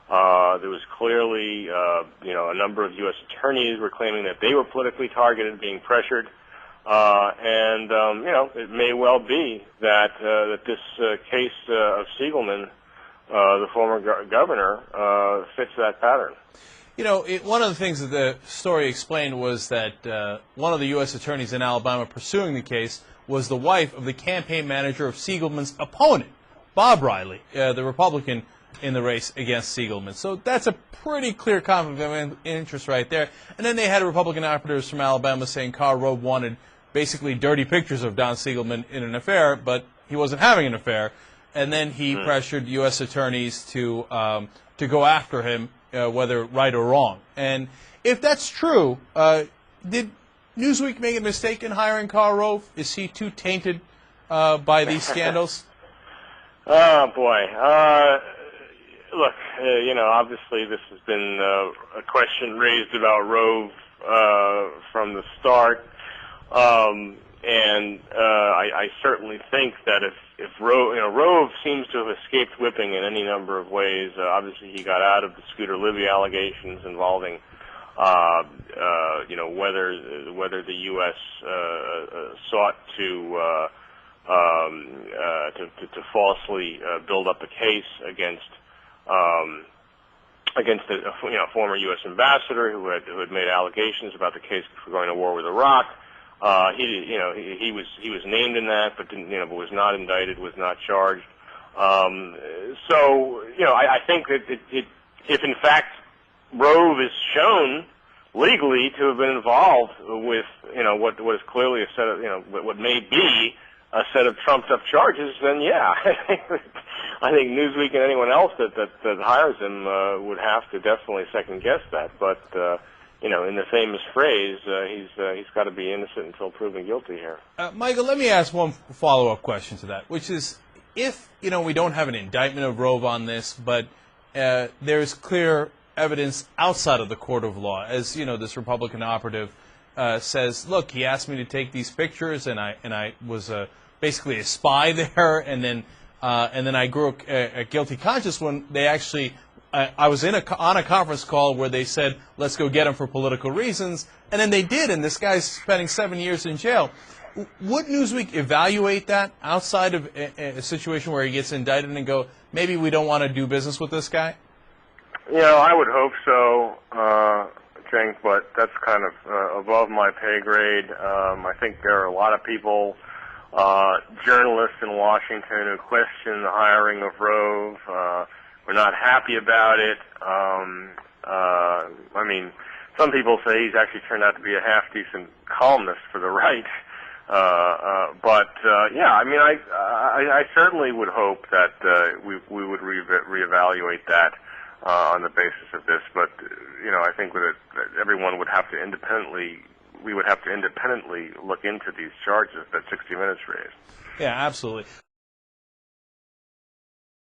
There was clearly, a number of U.S. attorneys were claiming that they were politically targeted, being pressured. It may well be that this case of Siegelman, the former governor, fits that pattern. One of the things that the story explained was that one of the U.S. attorneys in Alabama pursuing the case was the wife of the campaign manager of Siegelman's opponent, Bob Riley, the Republican in the race against Siegelman. So that's a pretty clear conflict of interest right there. And then they had Republican operatives from Alabama saying Rove wanted basically dirty pictures of Don Siegelman in an affair, but he wasn't having an affair. And then he pressured U.S. attorneys to go after him, whether right or wrong. And if that's true, did Newsweek make a mistake in hiring Rove? Is he too tainted by these scandals? Oh, boy. Look, obviously this has been a question raised about Rove from the start. I certainly think that if Rove seems to have escaped whipping in any number of ways. Obviously, he got out of the Scooter Libby allegations involving, whether the U.S. sought to falsely build up a case against a former U.S. ambassador who had made allegations about the case for going to war with Iraq. He was named in that, but but was not indicted, was not charged. I think that if in fact Rove is shown legally to have been involved with what is clearly a set of what may be a set of trumped up charges, then yeah, I think Newsweek and anyone else that hires him would have to definitely second guess that. But in the famous phrase, he's got to be innocent until proven guilty here. Michael, let me ask one follow-up question to that, which is, if we don't have an indictment of Rove on this, but there's clear evidence outside of the court of law, as this Republican operative says, look, he asked me to take these pictures, and I was basically a spy there, and then I grew a guilty conscience when they actually. I was on a conference call where they said, let's go get him for political reasons, and then they did, and this guy's spending 7 years in jail. Would Newsweek evaluate that outside of a situation where he gets indicted and go, maybe we don't want to do business with this guy? I would hope so, Cenk, but that's kind of above my pay grade. I think there are a lot of people, journalists in Washington, who question the hiring of Rove. We're not happy about it. Some people say he's actually turned out to be a half-decent columnist for the right. I certainly would hope that we would reevaluate that on the basis of this. But I think that everyone would have to independently. We would have to independently look into these charges that 60 Minutes raised. Yeah, absolutely.